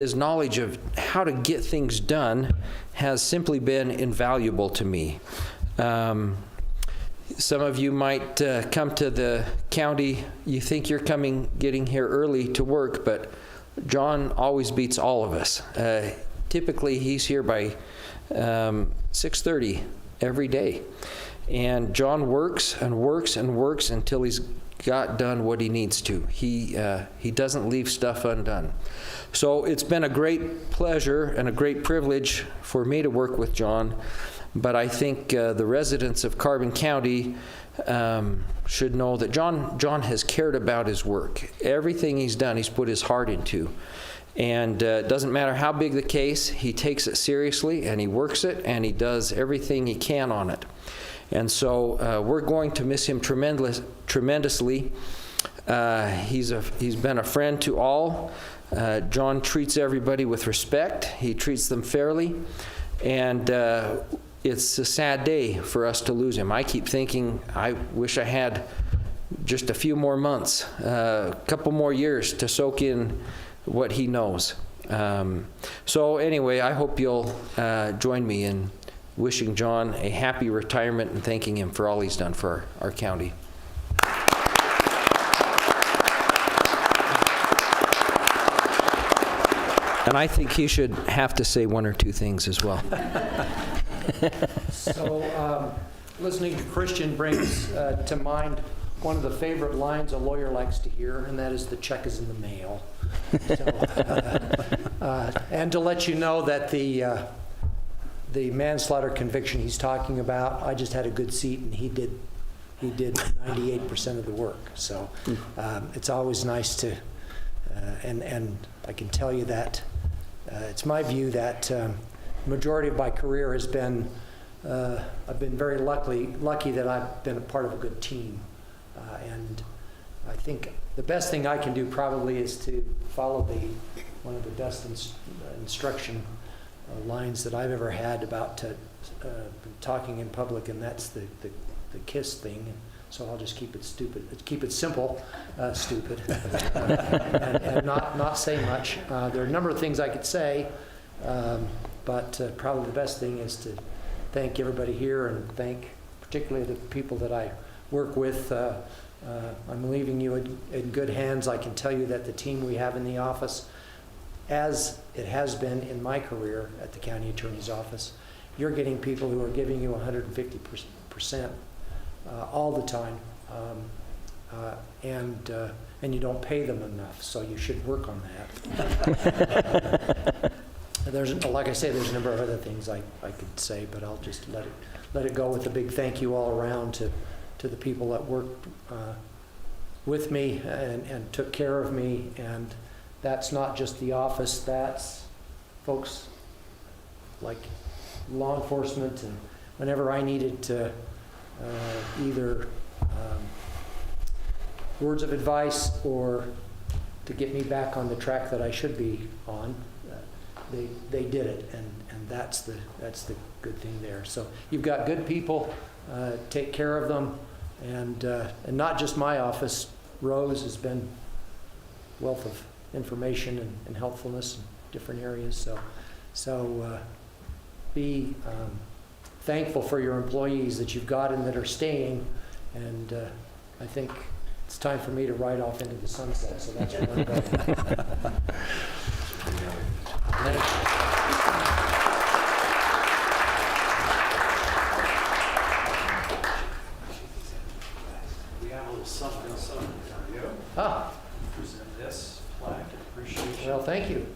his knowledge of how to get things done has simply been invaluable to me. Some of you might come to the county, you think you're getting here early to work, but John always beats all of us. Typically, he's here by 6:30 every day. And John works and works and works until he's got done what he needs to. He doesn't leave stuff undone. So it's been a great pleasure and a great privilege for me to work with John, but I think the residents of Carbon County should know that John has cared about his work. Everything he's done, he's put his heart into. And it doesn't matter how big the case, he takes it seriously and he works it and he does everything he can on it. And so we're going to miss him tremendously. He's been a friend to all. John treats everybody with respect. He treats them fairly. And it's a sad day for us to lose him. I keep thinking, I wish I had just a few more months, a couple more years to soak in what he knows. So anyway, I hope you'll join me in wishing John a happy retirement and thanking him for all he's done for our county. And I think he should have to say one or two things as well. So listening to Christian brings to mind one of the favorite lines a lawyer likes to hear, and that is the check is in the mail. So, and to let you know that the manslaughter conviction he's talking about, I just had a good seat and he did 98% of the work. So it's always nice to, and I can tell you that it's my view that the majority of my career has been, I've been very lucky that I've been a part of a good team. And I think the best thing I can do probably is to follow one of the best instruction lines that I've ever had about talking in public, and that's the KISS thing. And so I'll just keep it simple, stupid, and not say much. There are a number of things I could say, but probably the best thing is to thank everybody here and thank particularly the people that I work with. I'm leaving you in good hands. I can tell you that the team we have in the office, as it has been in my career at the county attorney's office, you're getting people who are giving you 150% all the time, and you don't pay them enough, so you should work on that. Like I say, there's a number of other things I could say, but I'll just let it go with a big thank you all around to the people that worked with me and took care of me. And that's not just the office, that's folks like law enforcement, and whenever I needed to either words of advice or to get me back on the track that I should be on, they did it, and that's the good thing there. So you've got good people, take care of them, and not just my office. Rose has been a wealth of information and helpfulness in different areas. So be thankful for your employees that you've got and that are staying. And I think it's time for me to ride off into the sunset. So that's where I'm going. We have a little something for you. Ah. Present this plaque. Appreciate you. Well, thank you.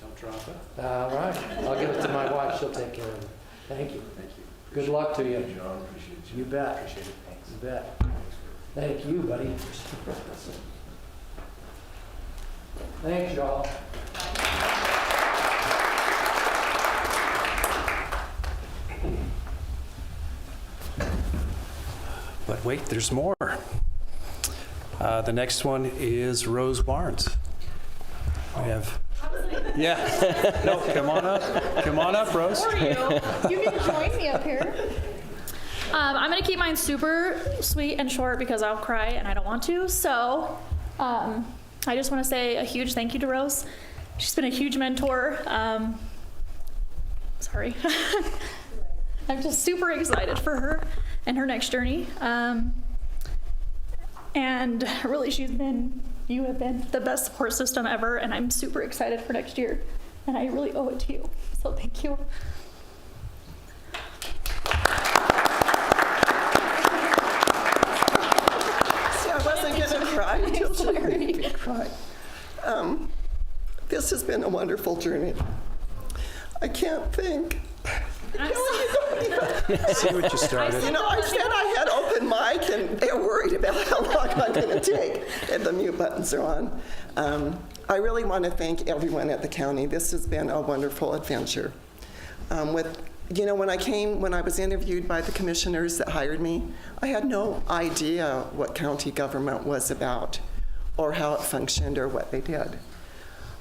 Don't drop it. All right. I'll give it to my wife. She'll take care of it. Thank you. Thank you. Good luck to you. John, appreciate you. You bet. Appreciate it. Thanks. You bet. Thank you, buddy. Thanks, y'all. But wait, there's more. The next one is Rose Barnes. We have. Yeah. No, come on up. Come on up, Rose. How are you? You can join me up here. I'm going to keep mine super sweet and short because I'll cry and I don't want to. So I just want to say a huge thank you to Rose she's been a huge mentor. Sorry. I'm just super excited for her and her next journey. And really, you have been the best support system ever, and I'm super excited for next year. And I really owe it to you, so thank you. See, I wasn't going to cry until she made me cry. This has been a wonderful journey. I can't think. See what you started. You know, I said I had open mic, and they're worried about how long I'm going to take, and the mute buttons are on. I really want to thank everyone at the county. This has been a wonderful adventure. When I was interviewed by the commissioners that hired me, I had no idea what county government was about, or how it functioned, or what they did.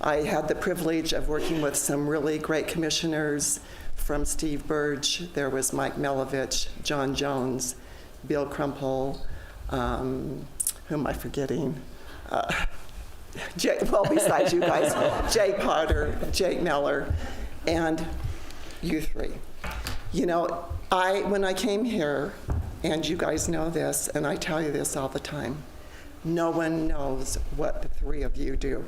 I had the privilege of working with some really great commissioners. From Steve Burge, there was Mike Melovich, John Jones, Bill Crumple, who am I forgetting? Besides you guys, Jay Potter, Jake Miller, and you three. You know, when I came here, and you guys know this, and I tell you this all the time, no one knows what the three of you do.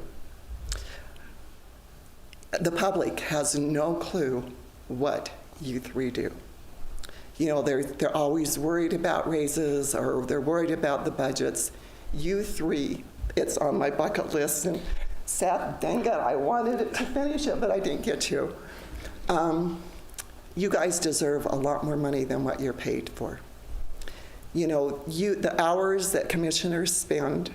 The public has no clue what you three do. You know, they're always worried about raises, or they're worried about the budgets. You three, it's on my bucket list, and Seth, dang it, I wanted it to finish it, but I didn't get to. You guys deserve a lot more money than what you're paid for. You know, the hours that commissioners spend,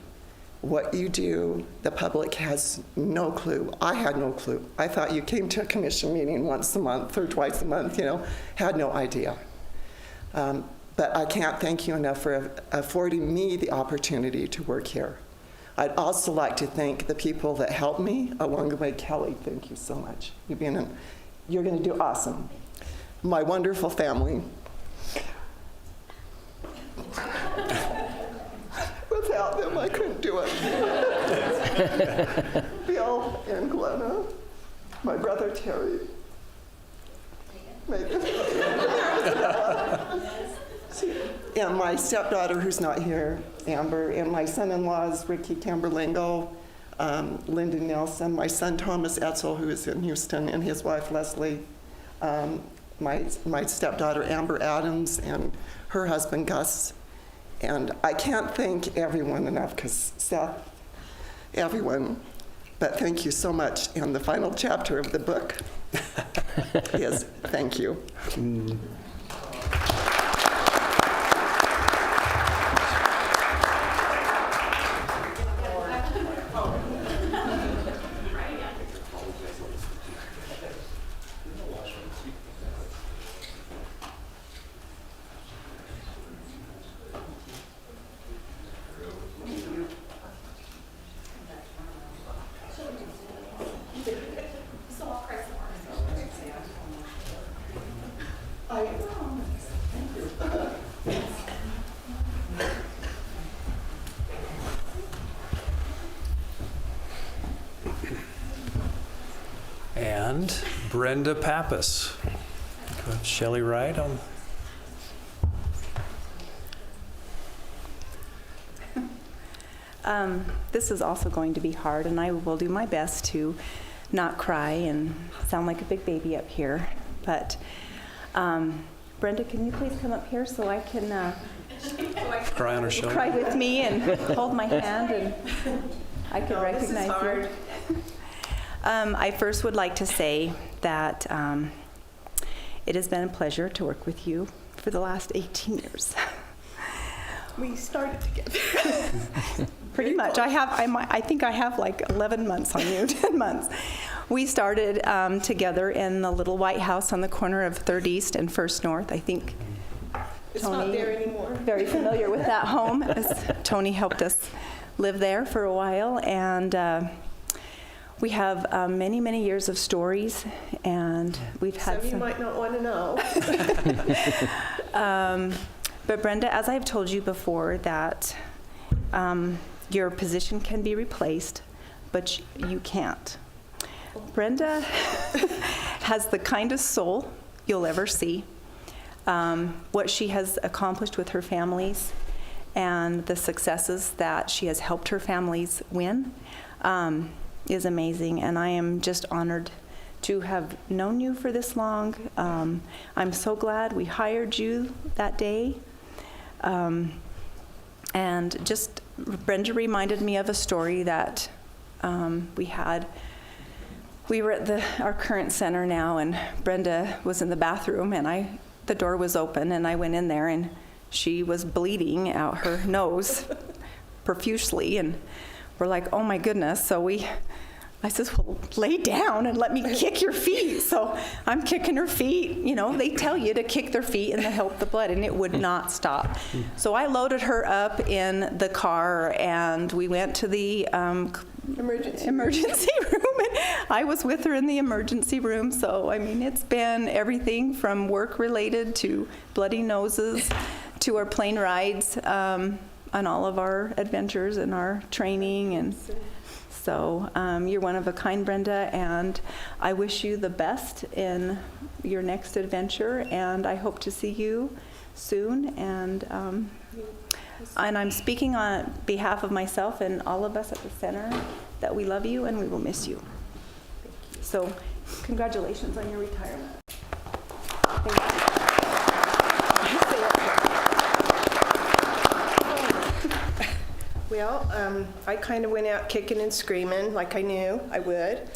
what you do, the public has no clue. I had no clue. I thought you came to a commission meeting once a month or twice a month, had no idea. But I can't thank you enough for affording me the opportunity to work here. I'd also like to thank the people that helped me along the way. Kellie, thank you so much. You're going to do awesome. My wonderful family. Without them, I couldn't do it. Bill and Glenna, my brother Terry, Megan, and my stepdaughter who's not here, Amber, and my son-in-laws, Ricky Camberlingo, Lyndon Nelson, my son Thomas Etzel, who is in Houston, and his wife Leslie, my stepdaughter Amber Adams, and her husband Gus. And I can't thank everyone enough, because Seth, everyone, but thank you so much. And the final chapter of the book is thank you. And Brenda Pappas. Shelley Wright on. This is also going to be hard, and I will do my best to not cry and sound like a big baby up here. But Brenda, can you please come up here so I can Cry on her shoulder. cry with me and hold my hand, and I can recognize you. I first would like to say that it has been a pleasure to work with you for the last 18 years. We started together. Pretty much. I think I have like 11 months on you, 10 months. We started together in the little white house on the corner of 3rd East and 1st North. I think It's Tony, not there anymore. very familiar with that home, as Tony helped us live there for a while. And we have many, many years of stories, and we've had Some you might not want to know. But Brenda, as I've told you before, that your position can be replaced, but you can't. Brenda has the kindest soul you'll ever see. What she has accomplished with her families and the successes that she has helped her families win is amazing, and I am just honored to have known you for this long. I'm so glad we hired you that day. And just Brenda reminded me of a story that we had. We were at our current center now, and Brenda was in the bathroom, and the door was open, and I went in there, and she was bleeding out her nose profusely, and we're like, oh my goodness. So I says, well, lay down and let me kick your feet. So I'm kicking her feet. You know, they tell you to kick their feet and to help the blood, and it would not stop. So I loaded her up in the car, and we went to the emergency room. And I was with her in the emergency room. So, I mean, it's been everything from work-related to bloody noses to our plane rides on all of our adventures and our training. And so you're one of a kind, Brenda, and I wish you the best in your next adventure, and I hope to see you soon. And I'm speaking on behalf of myself and all of us at the center that we love you and we will miss you. So congratulations on your retirement. Thank you. Well, I kind of went out kicking and screaming like I knew I would.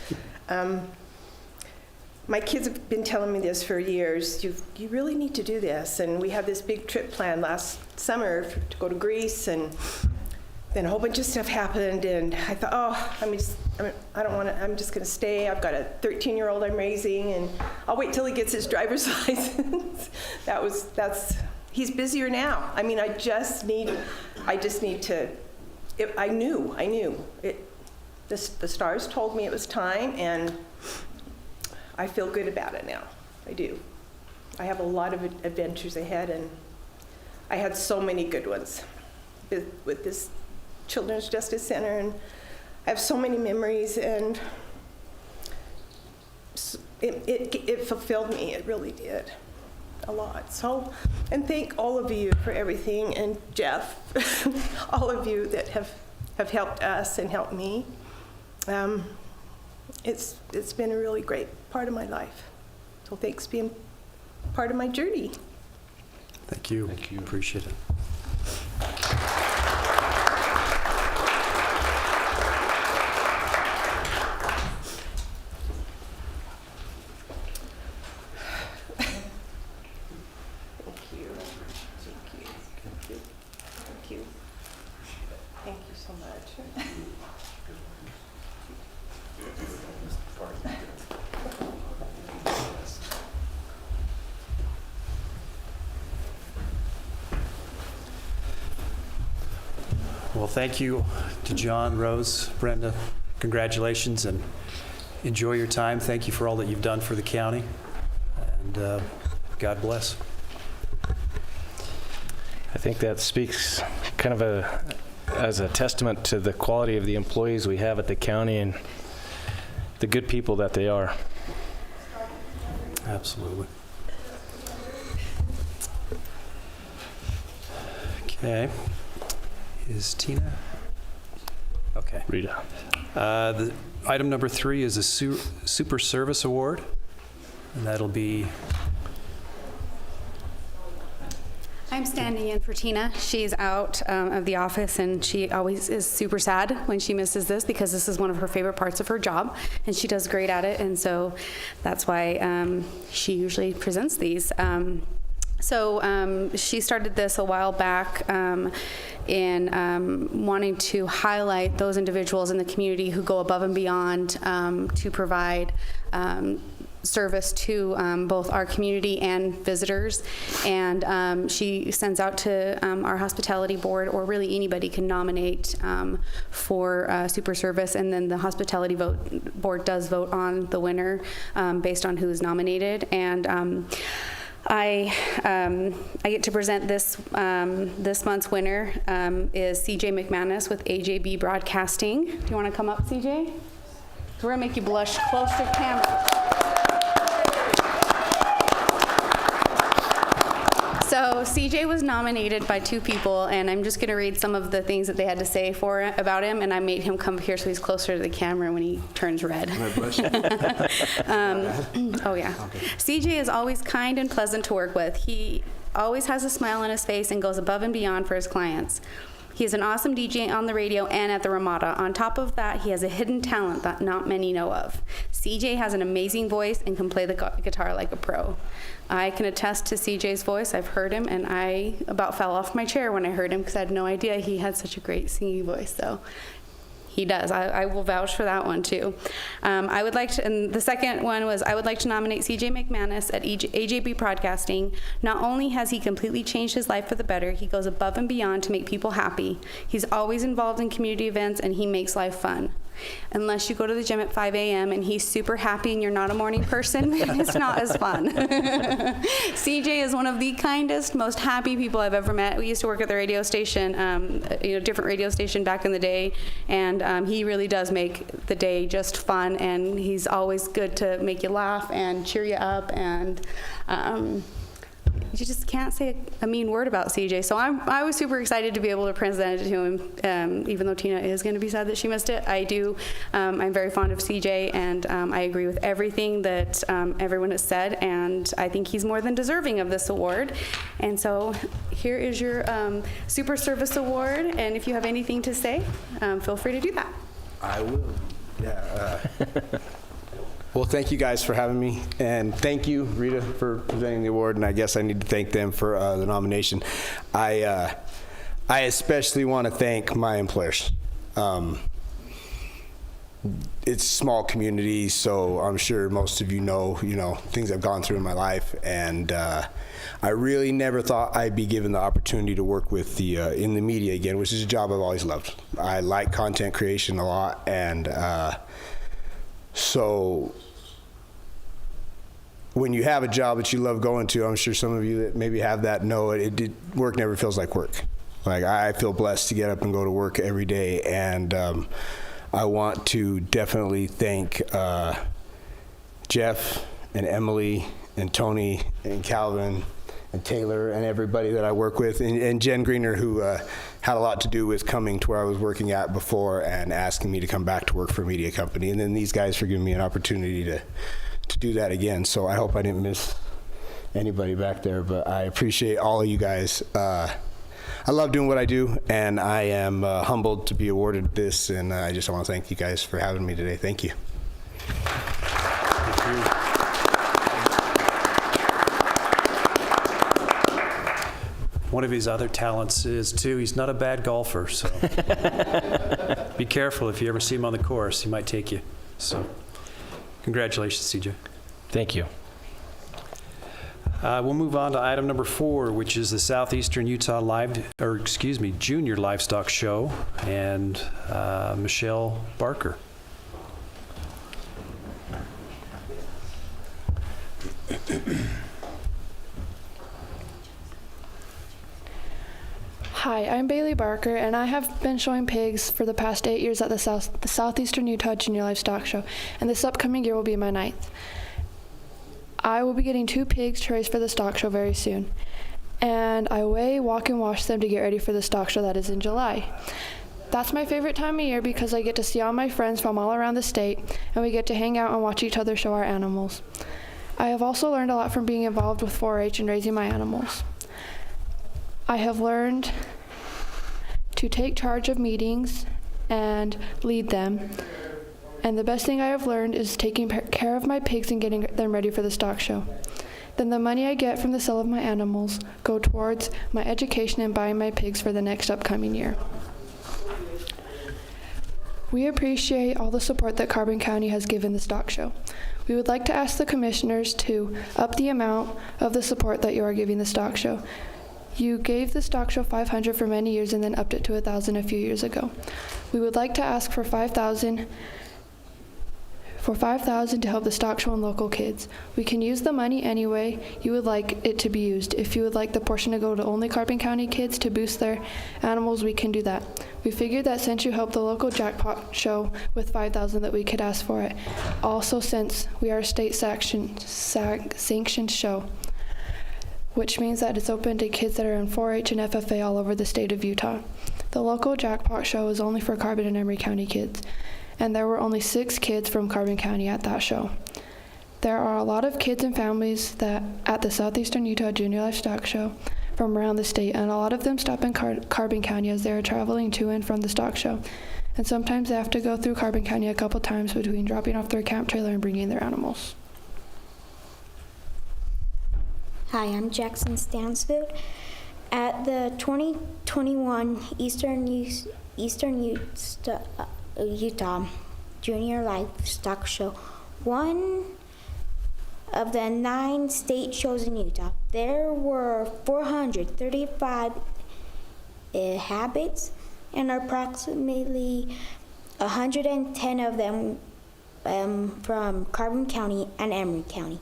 My kids have been telling me this for years. You really need to do this. And we had this big trip planned last summer to go to Greece, and then a whole bunch of stuff happened, and I thought, oh, I don't want to, I'm just going to stay. I've got a 13-year-old I'm raising, and I'll wait till he gets his driver's license. He's busier now. I mean, I just need to, I knew. The stars told me it was time, and I feel good about it now. I do. I have a lot of adventures ahead, and I had so many good ones with this Children's Justice Center, and I have so many memories, and it fulfilled me. It really did. A lot. So, and thank all of you for everything, and Jeff, all of you that have helped us and helped me. It's been a really great part of my life. So thanks for being part of my journey. Thank you. Thank you. Appreciate it. Well, thank you to John, Rose, Brenda. Congratulations, and enjoy your time. Thank you for all that you've done for the county, and God bless. I think that speaks kind of as a testament to the quality of the employees we have at the county and the good people that they are. Absolutely. Okay. Is Tina? Okay. Rita. The item number 3 is a Super Service Award, and that'll be... I'm standing in for Tina. She's out of the office, and she always is super sad when she misses this because this is one of her favorite parts of her job, and she does great at it, and so that's why she usually presents these. So she started this a while back in wanting to highlight those individuals in the community who go above and beyond to provide service to both our community and visitors. And she sends out to our hospitality board, or really anybody can nominate for super service, and then the hospitality board does vote on the winner based on who is nominated. And I get to present this month's winner is CJ McManus with AJB Broadcasting. Do you want to come up, CJ? So we're gonna make you blush close to camera. So CJ was nominated by 2 people, and I'm just gonna read some of the things that they had to say about him, and I made him come here so he's closer to the camera when he turns red. Oh yeah. CJ is always kind and pleasant to work with. He always has a smile on his face and goes above and beyond for his clients. He is an awesome DJ on the radio and at the Ramada. On top of that, he has a hidden talent that not many know of. CJ has an amazing voice and can play the guitar like a pro. I can attest to CJ's voice. I've heard him, and I about fell off my chair when I heard him because I had no idea he had such a great singing voice. So he does. I will vouch for that one too. I would like to, and the second one was, I would like to nominate CJ McManus at AJB Broadcasting. Not only has he completely changed his life for the better, he goes above and beyond to make people happy. He's always involved in community events, and he makes life fun. Unless you go to the gym at 5 a.m. and he's super happy and you're not a morning person, it's not as fun. CJ is one of the kindest, most happy people I've ever met. We used to work at the radio station, different radio station back in the day, and he really does make the day just fun, and he's always good to make you laugh and cheer you up, and you just can't say a mean word about CJ. So I was super excited to be able to present it to him, even though Tina is going to be sad that she missed it. I'm very fond of CJ, and I agree with everything that everyone has said, and I think he's more than deserving of this award. And so here is your Super Service Award, and if you have anything to say, feel free to do that. I will. Yeah. Well, thank you guys for having me, and thank you, Rita, for presenting the award, and I guess I need to thank them for the nomination. I especially want to thank my employers. It's a small community, so I'm sure most of you know things I've gone through in my life, and I really never thought I'd be given the opportunity to work with in the media again, which is a job I've always loved. I like content creation a lot, and so when you have a job that you love going to, I'm sure some of you that maybe have that know work never feels like work. Like, I feel blessed to get up and go to work every day, and I want to definitely thank Jeff and Emily and Tony and Calvin and Taylor and everybody that I work with, and Jen Greener, who had a lot to do with coming to where I was working at before and asking me to come back to work for a media company, and then these guys for giving me an opportunity to do that again. So I hope I didn't miss anybody back there, but I appreciate all of you guys. I love doing what I do, and I am humbled to be awarded this, and I just want to thank you guys for having me today. Thank you. Thank you. One of his other talents is, too, he's not a bad golfer, so be careful if you ever see him on the course. He might take you. So congratulations, CJ. Thank you. We'll move on to item number 4, which is the Southeastern Utah Junior Livestock Show, and Michele Barker. Hi, I'm Bailey Barker, and I have been showing pigs for the past 8 years at the Southeastern Utah Junior Livestock Show, and this upcoming year will be my 9th. I will be getting 2 pigs to race for the stock show very soon, and I weigh, walk, and wash them to get ready for the stock show that is in July. That's my favorite time of year because I get to see all my friends from all around the state, and we get to hang out and watch each other show our animals. I have also learned a lot from being involved with 4-H and raising my animals. I have learned to take charge of meetings and lead them. And the best thing I have learned is taking care of my pigs and getting them ready for the stock show. Then the money I get from the sale of my animals go towards my education and buying my pigs for the next upcoming year. We appreciate all the support that Carbon County has given the stock show. We would like to ask the commissioners to up the amount of the support that you are giving the stock show. You gave the stock show $500 for many years and then upped it to $1,000 a few years ago. We would like to ask for $5,000 for $5,000 to help the stock show and local kids. We can use the money any way you would like it to be used. If you would like the portion to go to only Carbon County kids to boost their animals, we can do that. We figured that since you helped the local jackpot show with $5,000 that we could ask for it. Also, since we are a state sanctioned show, which means that it's open to kids that are in 4-H and FFA all over the state of Utah. The local jackpot show is only for Carbon and Emery County kids, and there were only 6 kids from Carbon County at that show. There are a lot of kids and families that at the Southeastern Utah Junior Livestock Show from around the state, and a lot of them stop in Carbon County as they are traveling to and from the stock show. And sometimes they have to go through Carbon County a couple times between dropping off their camp trailer and bringing their animals. Hi, I'm Jackson Stansfield. At the 2021 Eastern Utah Junior Livestock Show, one of the 9 state shows in Utah, there were 435 habits, and approximately 110 of them from Carbon County and Emery County,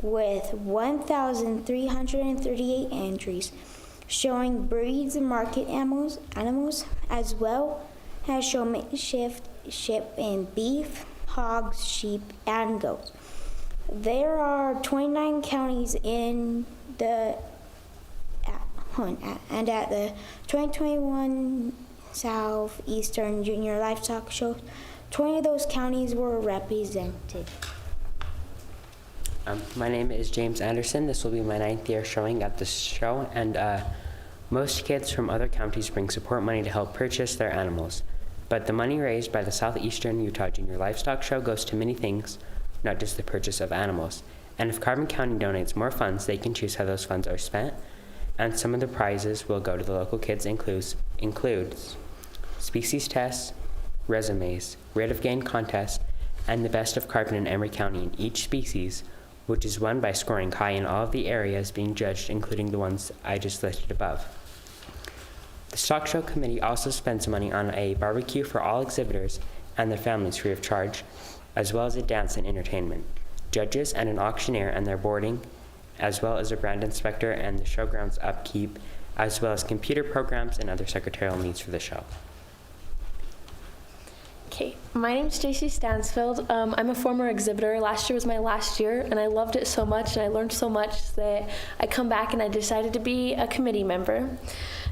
with 1,338 entries showing breeds and market animals, as well as showmanship in beef, hogs, sheep, and goats. There are 29 counties in the and at the 2021 Southeastern Junior Livestock Show, 20 of those counties were represented. My name is James Anderson. This will be my 9th year showing at this show, and most kids from other counties bring support money to help purchase their animals. But the money raised by the Southeastern Utah Junior Livestock Show goes to many things, not just the purchase of animals. And if Carbon County donates more funds, they can choose how those funds are spent. And some of the prizes will go to the local kids includes species tests, resumes, rate of gain contest, and the best of Carbon and Emery County in each species, which is won by scoring high in all of the areas being judged, including the ones I just listed above. The Stock Show Committee also spends money on a barbecue for all exhibitors and their families free of charge, as well as a dance and entertainment, judges and an auctioneer and their boarding, as well as a brand inspector and the showgrounds upkeep, as well as computer programs and other secretarial needs for the show. Okay, my name's Stacey Stansfield. I'm a former exhibitor. Last year was my last year, and I loved it so much, and I learned so much that I come back and I decided to be a committee member.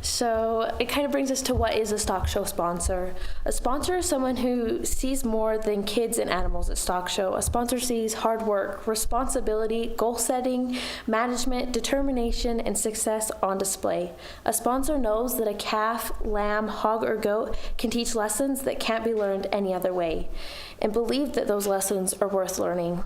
So it kind of brings us to what is a stock show sponsor. A sponsor is someone who sees more than kids and animals at stock show. A sponsor sees hard work, responsibility, goal setting, management, determination, and success on display. A sponsor knows that a calf, lamb, hog, or goat can teach lessons that can't be learned any other way, and believe that those lessons are worth learning.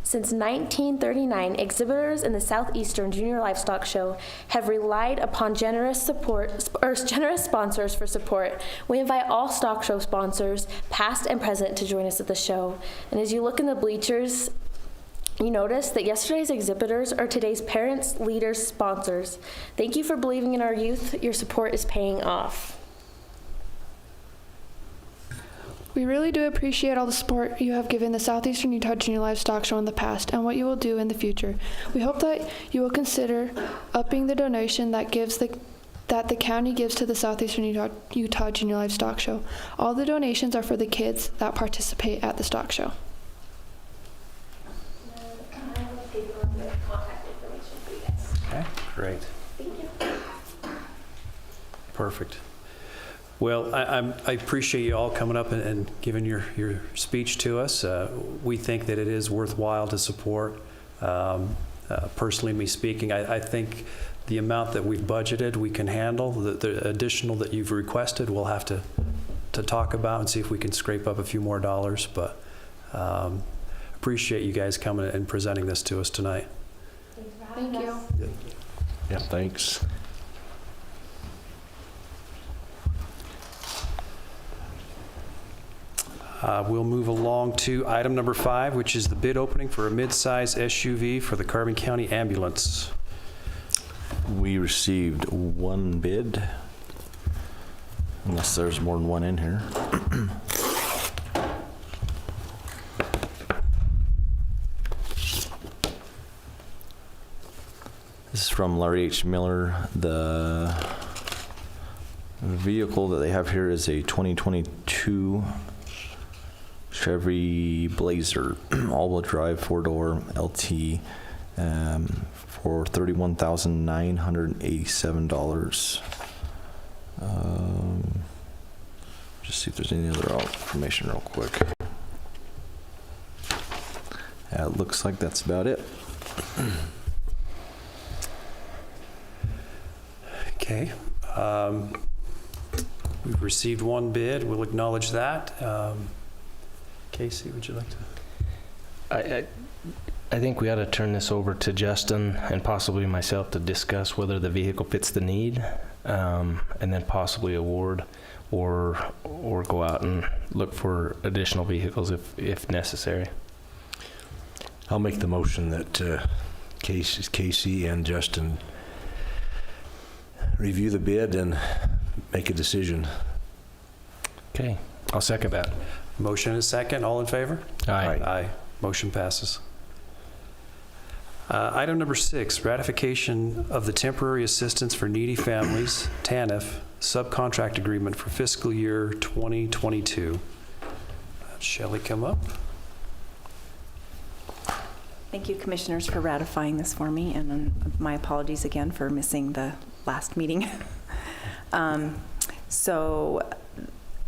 Since 1939, exhibitors in the Southeastern Junior Livestock Show have relied upon generous sponsors for support. We invite all stock show sponsors, past and present, to join us at the show. And as you look in the bleachers, you notice that yesterday's exhibitors are today's parents, leaders, sponsors. Thank you for believing in our youth. Your support is paying off. We really do appreciate all the support you have given the Southeastern Utah Junior Livestock Show in the past and what you will do in the future. We hope that you will consider upping the donation that the county gives to the Southeastern Utah Junior Livestock Show. All the donations are for the kids that participate at the stock show. Okay, great. Thank you. Perfect. Well, I appreciate you all coming up and giving your speech to us. We think that it is worthwhile to support. Personally, me speaking, I think the amount that we've budgeted we can handle. The additional that you've requested we'll have to talk about and see if we can scrape up a few more dollars. But appreciate you guys coming and presenting this to us tonight. Thank you. Yeah, thanks. We'll move along to item number 5, which is the bid opening for a mid-size SUV for the Carbon County Ambulance. We received one bid, unless there's more than one in here. This is from Larry H. Miller. The vehicle that they have here is a 2022 Chevy Blazer, all-wheel drive, 4-door LT, for $31,987. Just see if there's any other information real quick. Yeah, it looks like that's about it. Okay. We've received one bid. We'll acknowledge that. Casey, would you like to? I think we ought to turn this over to Justin and possibly myself to discuss whether the vehicle fits the need, and then possibly award or go out and look for additional vehicles if necessary. I'll make the motion that Casey and Justin review the bid and make a decision. Okay, I'll second that. Motion and a second. All in favor? Aye. Aye. Motion passes. Item number 6, ratification of the Temporary Assistance for Needy Families, TANF, subcontract agreement for fiscal year 2022. Shelley, come up. Thank you, Commissioners, for ratifying this for me, and my apologies again for missing the last meeting. So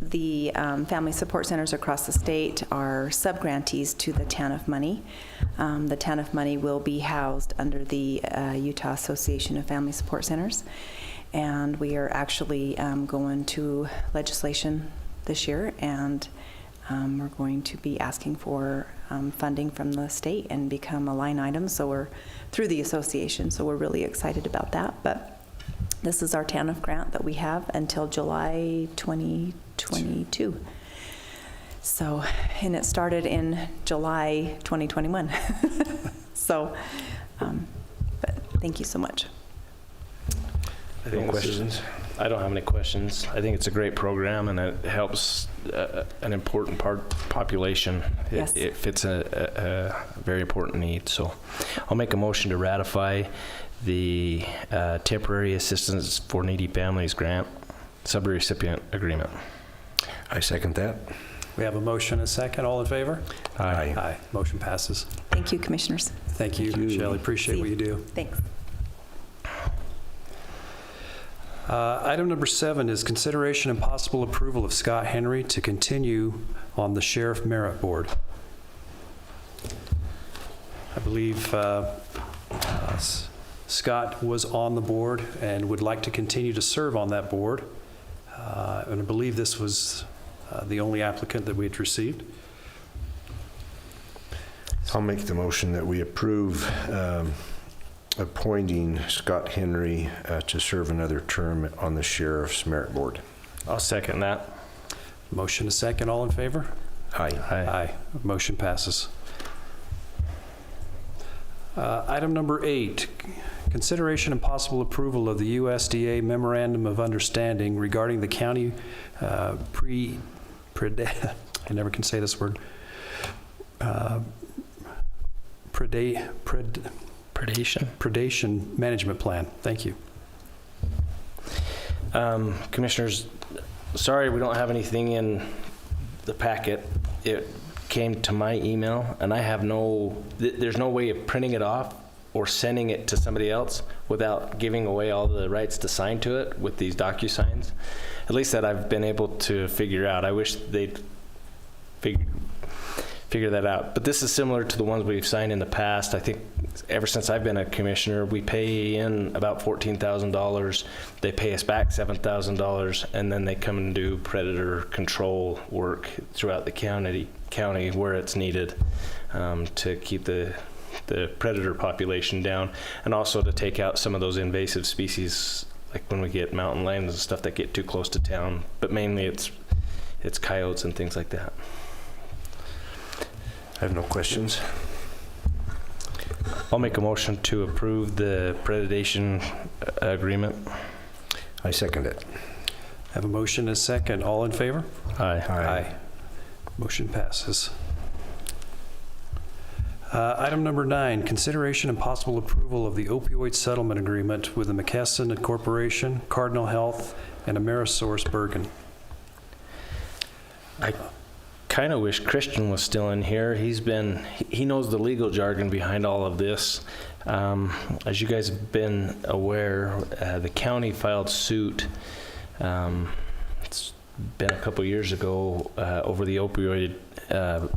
the family support centers across the state are sub-grantees to the TANF money. The TANF money will be housed under the Utah Association of Family Support Centers, and we are actually going to legislation this year, and we're going to be asking for funding from the state and become a line item. So we're through the association, so we're really excited about that. But this is our TANF grant that we have until July 2022. So, and it started in July 2021. So, but thank you so much. No questions? I don't have any questions. I think it's a great program, and it helps an important population. Yes. It fits a very important need. So I'll make a motion to ratify the Temporary Assistance for Needy Families Grant Sub-Recipient Agreement. I second that. We have a motion and a second. All in favor? Aye. Aye. Motion passes. Thank you, Commissioners. Thank you, Shelley. Appreciate what you do. Thanks. Item number 7 is consideration and possible approval of Scott Henrie to continue on the Sheriff Merit Board. I believe Scott was on the board and would like to continue to serve on that board. And I believe this was the only applicant that we had received. I'll make the motion that we approve appointing Scott Henrie to serve another term on the Sheriff's Merit Board. I'll second that. Motion a second. All in favor? Aye. Aye. Motion passes. Item number 8, consideration and possible approval of the USDA Memorandum of Understanding regarding the County I never can say this word. Predation Management Plan. Thank you. Commissioners, sorry we don't have anything in the packet. It came to my email, and I have there's no way of printing it off or sending it to somebody else without giving away all the rights to sign to it with these DocuSigns. At least that I've been able to figure out. I wish they'd figure that out. But this is similar to the ones we've signed in the past. I think ever since I've been a commissioner, we pay in about $14,000. They pay us back $7,000, and then they come and do predator control work throughout the county where it's needed to keep the predator population down, and also to take out some of those invasive species, like when we get mountain lions and stuff that get too close to town. But mainly it's coyotes and things like that. I have no questions. I'll make a motion to approve the predation agreement. I second it. Have a motion and a second. All in favor? Aye. Aye. Motion passes. Item number 9, consideration and possible approval of the opioid settlement agreement with the McKesson Corporation, Cardinal Health, and AmerisourceBergen. I kind of wish Christian was still in here. He knows the legal jargon behind all of this. As you guys have been aware, the county filed suit. It's been a couple years ago over the opioid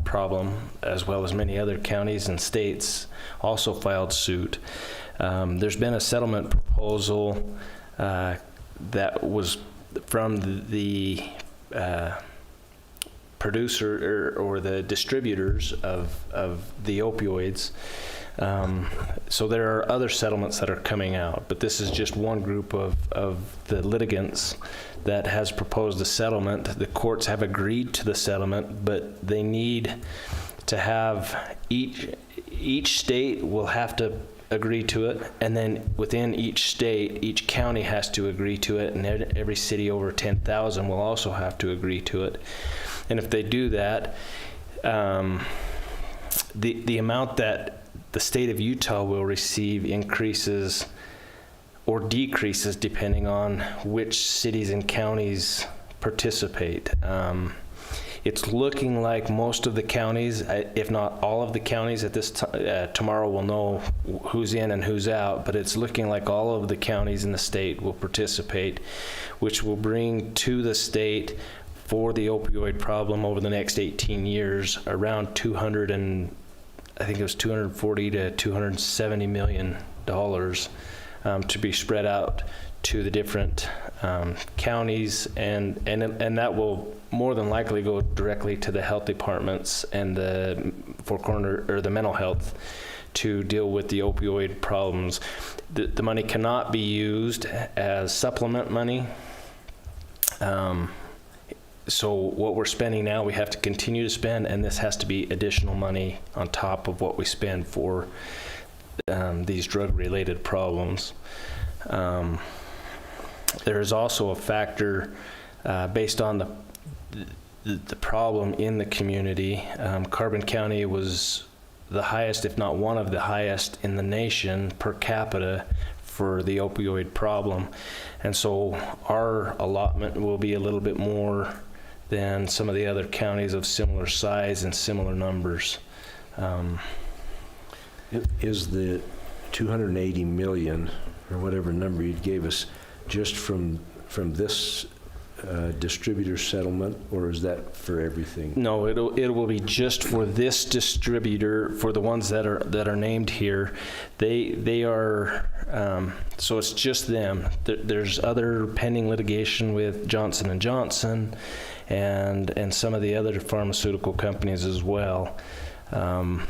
problem, as well as many other counties and states also filed suit. There's been a settlement proposal that was from the producer or the distributors of the opioids. So there are other settlements that are coming out, but this is just one group of the litigants that has proposed a settlement. The courts have agreed to the settlement, but they need to have each state will have to agree to it, and then within each state, each county has to agree to it, and every city over 10,000 will also have to agree to it. And if they do that, the amount that the state of Utah will receive increases or decreases depending on which cities and counties participate. It's looking like most of the counties, if not all of the counties at this time, tomorrow we'll know who's in and who's out, but it's looking like all of the counties in the state will participate, which will bring to the state for the opioid problem over the next 18 years around $240 to $270 million to be spread out to the different counties, and that will more than likely go directly to the health departments and the the mental health to deal with the opioid problems. The money cannot be used as supplement money. So what we're spending now, we have to continue to spend, and this has to be additional money on top of what we spend for these drug-related problems. There is also a factor based on the problem in the community. Carbon County was the highest, if not one of the highest in the nation per capita for the opioid problem. And so our allotment will be a little bit more than some of the other counties of similar size and similar numbers. Is the 280 million, or whatever number you gave us, just from this distributor settlement, or is that for everything? No, it will be just for this distributor, for the ones that are named here. They are so it's just them. There's other pending litigation with Johnson & Johnson and some of the other pharmaceutical companies as well.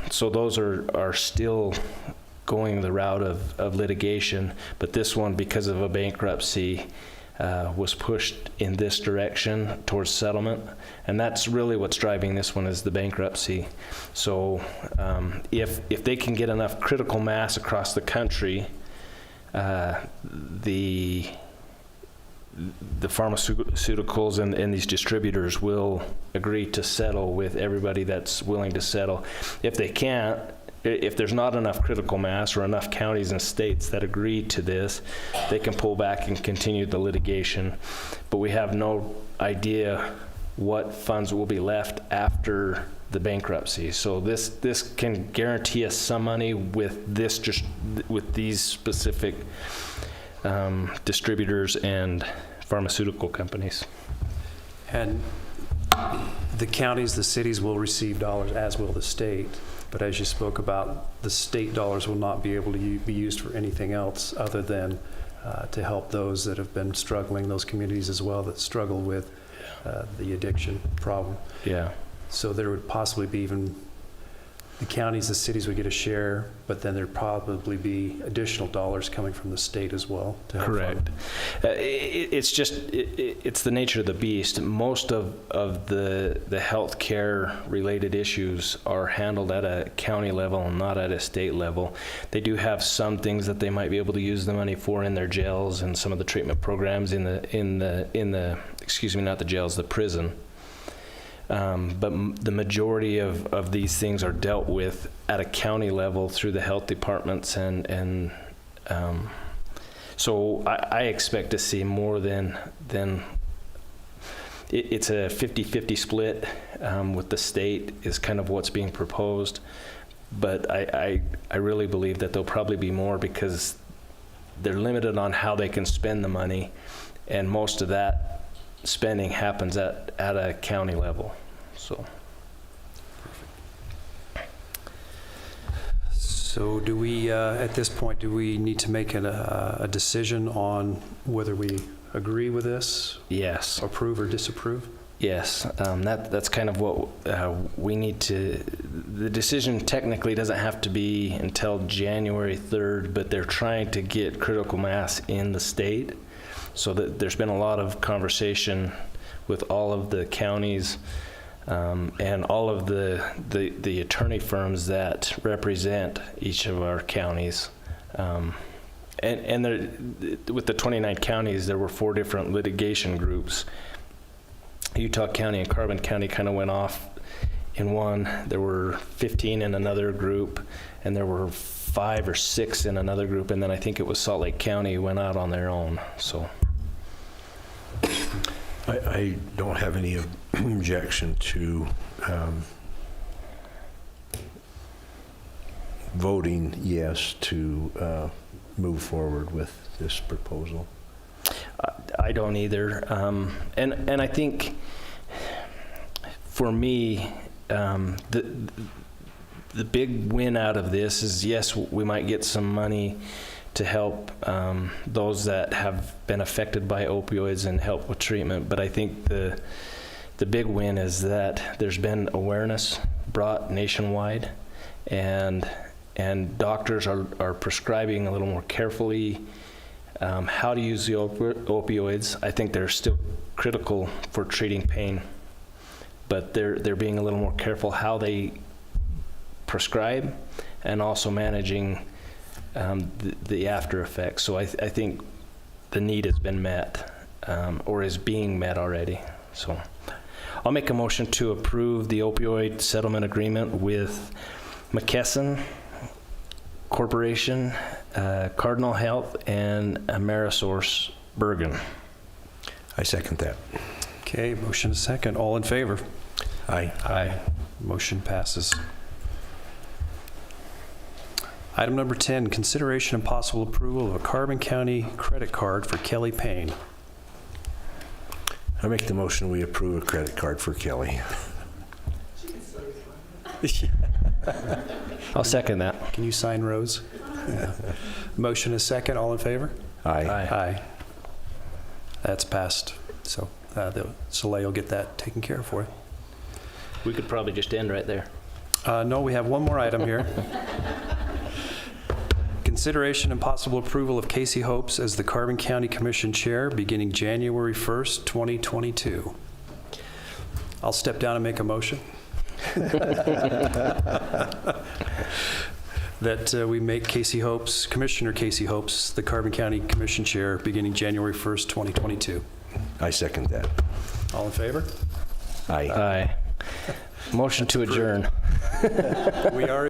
So those are still going the route of litigation, but this one, because of a bankruptcy, was pushed in this direction towards settlement, and that's really what's driving this one, is the bankruptcy. So if they can get enough critical mass across the country, the pharmaceuticals and these distributors will agree to settle with everybody that's willing to settle. If they can't, if there's not enough critical mass or enough counties and states that agree to this, they can pull back and continue the litigation. But we have no idea what funds will be left after the bankruptcy. So this can guarantee us some money with these specific distributors and pharmaceutical companies. And the counties, the cities will receive dollars, as will the state. But as you spoke about, the state dollars will not be able to be used for anything else other than to help those that have been struggling, those communities as well that struggle with the addiction problem. Yeah. So there would possibly be even the counties, the cities would get a share, but then there'd probably be additional dollars coming from the state as well to help Correct. It's the nature of the beast. Most of the healthcare related issues are handled at a county level and not at a state level. They do have some things that they might be able to use the money for in their jails and some of the treatment programs in the excuse me, not the jails, the prison. But the majority of these things are dealt with at a county level through the health departments, and so I expect to see more than it's a 50-50 split with the state is kind of what's being proposed. But I really believe that there'll probably be more because they're limited on how they can spend the money, and most of that spending happens at a county level. So do we, at this point, do we need to make a decision on whether we agree with this? Yes. Approve or disapprove? Yes, that's kind of what we need to, the decision technically doesn't have to be until January 3rd, but they're trying to get critical mass in the state. So that there's been a lot of conversation with all of the counties and all of the attorney firms that represent each of our counties. And there, with the 29 counties, there were 4 different litigation groups. Utah County and Carbon County kind of went off in one. There were 15 in another group, and there were 5 or 6 in another group, and then I think it was Salt Lake County went out on their own. So I don't have any objection to voting yes to move forward with this proposal. I don't either. And I think for me, the big win out of this is, yes, we might get some money to help those that have been affected by opioids and help with treatment. But I think the big win is that there's been awareness brought nationwide, and doctors are prescribing a little more carefully how to use the opioids. I think they're still critical for treating pain, but they're being a little more careful how they prescribe and also managing the after effects. So I think the need has been met or is being met already. So I'll make a motion to approve the opioid settlement agreement with McKesson Corporation, Cardinal Health, and AmerisourceBergen. I second that. Okay, motion is second. All in favor? Aye. Aye. Motion passes. Item number 10, consideration and possible approval of a Carbon County credit card for Kellie Payne. I make the motion we approve a credit card for Kellie. I'll second that. Can you sign Rose? Yeah. Motion is second. All in favor? Aye. Aye. That's passed. So Soleil will get that taken care of for you. We could probably just end right there. No, we have one more item here. Consideration and possible approval of Casey Hopes as the Carbon County Commission Chair beginning January 1st, 2022. I'll step down and make a motion. That we make Casey Hopes, Commissioner Casey Hopes, the Carbon County Commission Chair beginning January 1st, 2022. I second that. All in favor? Aye. Aye. Motion to adjourn. We are